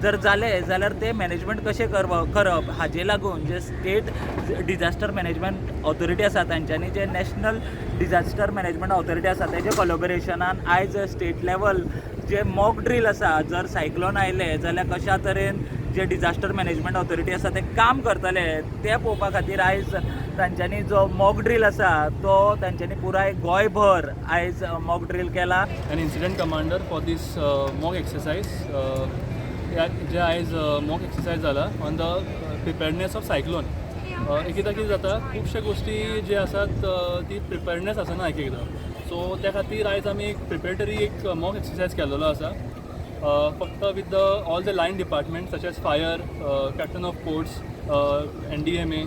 जर जालें जाल्यार ते मॅनेजमेंट कशें करप हाजे लागून जे स्टेट डिजास्टर मॅनेजमेंट ऑथॉरिटी आसा तांच्यांनी जे नॅशनल डिजास्टर मॅनेजमेंट ऑथॉरिटी आसा तेजे कोलॅबोरेशनान आयज स्टेट लेवल जे मॉक ड्रील आसा, जर सायक्लोन आयलें जाल्यार कशा तरेन जे डिजास्टर मॅनेजमेंट ऑथॉरिटी आसा ते काम करतले ते पळोवपा खातीर आयज तांच्यांनी जो मॉक ड्रील आसा तो तांच्यांनी पुराय गोंयभर आयज मॉक ड्रील केला. An incident commander for this mock exercise जे आयज मॉक एक्सरसाइज जाला on the preparedness of cyclone. एकदां कितें जाता, खुबशे गोश्टी जे आसात ती प्रिपेर्डनेस आसना एक एकदां. सो त्या खातीर आयज आमी एक प्रिपेरेटरी एक मॉक एक्सरसाइज केल्लो आसा फक्त with all the line department such as fire, captain of ports, NDMA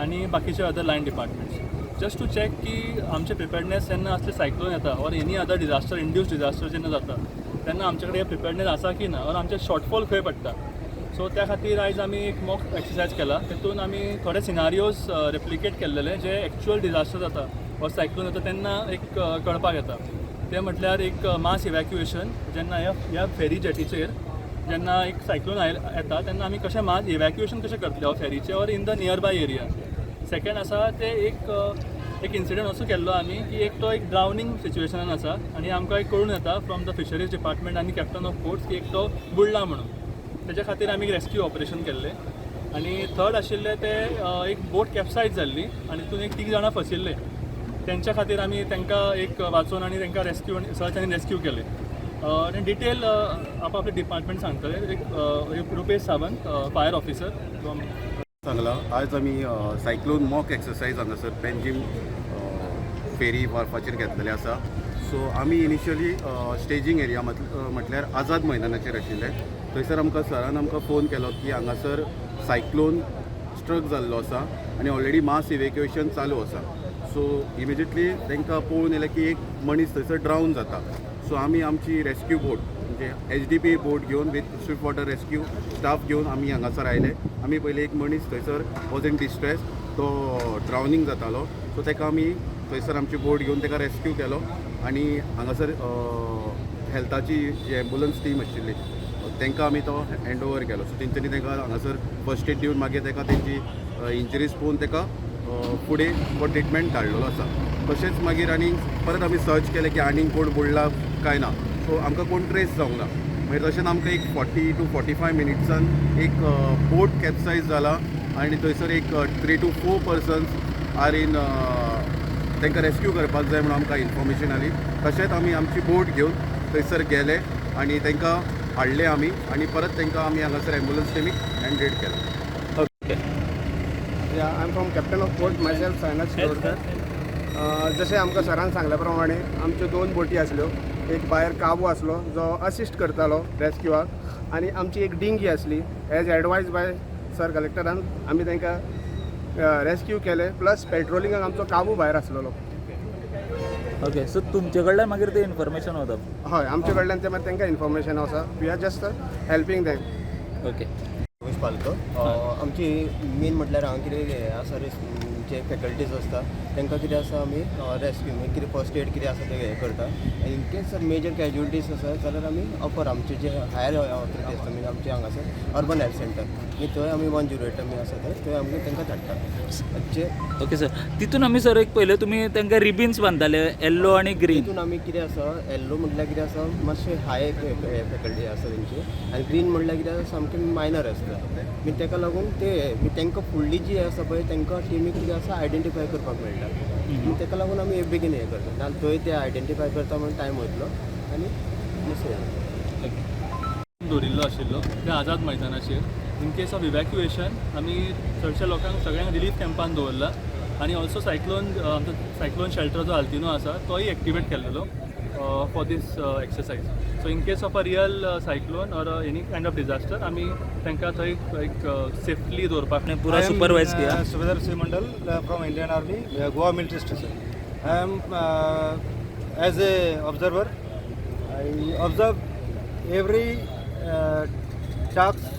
आनी बाकीचे other line departments, just to check की आमचे प्रिपेर्डनेस जेन्ना असले सायक्लोन येता or any other disaster induce disaster जेन्ना जाता तेन्ना आमचे कडेन प्रिपेर्डनेस आसा की ना ऑर आमचे शॉर्टफॉल खंय पडटा. सो त्या खातीर आयज आमी एक मॉक एक्सरसाइज केला. तितून आमी थोडे सिनारियोज रेप्लिकेट केल्लेले जे एक्चुअल डिजास्टर जाता ऑर सायक्लोन येता तेन्ना एक कळपाक येता. ते म्हटल्यार एक मास इवॅक्युएशन जेन्ना ह्या फेरी जेटीचेर जेन्ना एक सायक्लोन येता तेन्ना आमी कशें मास इवॅक्युएशन कशें करतले हो फेरीचे or in the near by area. Second आसा ते एक इन्सिडंट असो केल्लो आमी की एक तो एक ड्रावनींग सिच्युएशनान आसा आनी आमकां एक कळून येता फ्रॉम द फिशरीज डिपार्टमेंट आनी कॅप्टन ऑफ पोर्ट्स की एक तो बुडला म्हणून. तेच्या खातीर आमी रेस्क्यू ऑपरेशन केल्लें. आनी थर्ड आशिल्ले ते एक बोट कॅप्सायज जाल्ली आनी तितून एक 3 जाणां फसिल्ले. तेंच्या खातीर आमी तांकां एक वाचोवन आनी तांकां रेस्क्यू आनी सर्च आनी रेस्क्यू केले. आनी डिटेल आपले डिपार्टमेंट सांगतले. एक Rupesh Sawant, fire officer from सांगला. आज आमी सायक्लोन मॉक एक्सरसाइज हांगासर पेंजीम फेरी वार्फाचेर घेतलेले आसा. सो आमी इनिशियली स्टेजींग एरिया म्हटल्यार आझाद मैदानाचेर आशिल्ले. थंयसर आमकां सरान आमकां फोन केलो की हांगासर सायक्लोन स्ट्रक जाल्लो आसा आनी ऑलरेडी मास इवॅक्युएशन चालू आसा. सो इमिजिएटली तांकां पळोवन येयलें की एक मनीस थंयसर ड्रावन जाता. सो आमी आमची रेस्क्यू बोट म्हणजे HDP बोट घेवन with Swift water rescue staff घेवन आमी हांगासर आयले. आमी पयलीं एक मनीस थंयसर वॉज इन डिस्ट्रेस, तो ड्रावनींग जातालो. सो ताका आमी थंयसर आमची बोट घेवन ताका रेस्क्यू केलो आनी हांगासर हेल्थाची जी एम्बुलन्स टीम आशिल्ली तांकां आमी तो हँड ओवर केलो. सो तेंच्यांनी ताका हांगासर फस्ट एड दिवन मागीर ताका तेंची इंजरीज पळोवन ताका फुडें तो ट्रिटमेंट धाडलेलो आसा. तशेंच मागीर आनी परत आमी सर्च केलें की आनीक कोण बुडला काय ना. सो आमकां कोण ट्रेस जावंक ना. मागीर तशेंच आमकां एक 40 to 45 मिनिट्सान एक बोट कॅप्सायज जाला आनी थंयसर एक 3 to 4 पर्सन्स आर इन तांकां रेस्क्यू करपाक जाय म्हणून आमकां इन्फॉर्मेशन आली. तशेंच आमी आमची बोट घेवन थंयसर गेले आनी तांकां हाडले आमी आनी परत तांकां आमी हांगासर एम्बुलन्स टीमीक हँडेड केलें. I am from captain of port myself Sainaz Shirodkar. जशें आमकां सरान सांगल्या प्रमाणे आमच्यो 2 बोटी आसल्यो. एक भायर काबू आसलो जो असिस्ट करतालो रेस्क्यूआक आनी आमची एक डिंगी आसली. एज एडवायज बाय सर कलेक्टरान आमी तांकां रेस्क्यू केले. प्लस पेट्रोलिंगाक आमचो काबू भायर आसलेलो. ओके, सो तुमचे कडल्यान मागीर ते इन्फॉर्मेशन वता? हय, आमचे कडल्यान ते मागीर तांकां इन्फॉर्मेशन आसा. We are just helping them. Okay. Ramesh Palkar. आमची मेन म्हटल्यार हांगा कितें आसा जे फॅकल्टीज आसता तांकां कितें आसा आमी रेस्क्यू कितें फस्ट एड कितें आसा तें हें करता. इन केस मेजर कॅज्युलिटीज आसा जाल्यार आमी ऑफर आमचे जे हायर ऑथॉरिटी आसता मीन आमचे हांगासर अर्बन हेल्थ सेंटर थंय आमी 108 आमी आसा थंय आमी तांकां धाडटा. ओके सर, तितून आमी सर एक पयलें तुमी तांकां रिबिन्स बांदताले येल्लो आनी ग्रीन. तितून आमी कितें आसा येल्लो म्हटल्यार कितें आसा मातशे हाय फॅकल्टी आसा तेंची आनी ग्रीन म्हटल्यार कितें आसा सामकें मायनर आसता. मी ताका लागून ते तांकां फुडली जी आसा पळय तांकां टिमीक कितें आसा आयडेंटिफाय करपाक मेळटा. ताका लागून आमी बेगीन हें करता. नाजाल्यार थंय ते आयडेंटिफाय करता म्हणून टायम वयतलो आनी दवरिल्लो आशिल्लो त्या आझाद मैदानाचेर. इन केस ऑफ इवॅक्युएशन आमी चडशा लोकांक सगळ्यांक रिलीफ कॅम्पान दवरला आनी ऑल्सो आमचो सायक्लोन शेल्टर जो आल्तिनो आसा तोय एक्टिवेट केल्लेलो for this exercise. So in case of a real cyclone or any kind of disaster आमी तांकां थंय एक सेफ्टली दवरपाक पुरा सुपरवायज किया. Subedar C Mandal from Indian army Goa military station. I am as a observer. I observe every task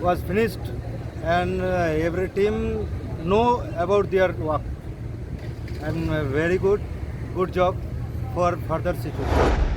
was finished and every team know about their work and very good job for further security.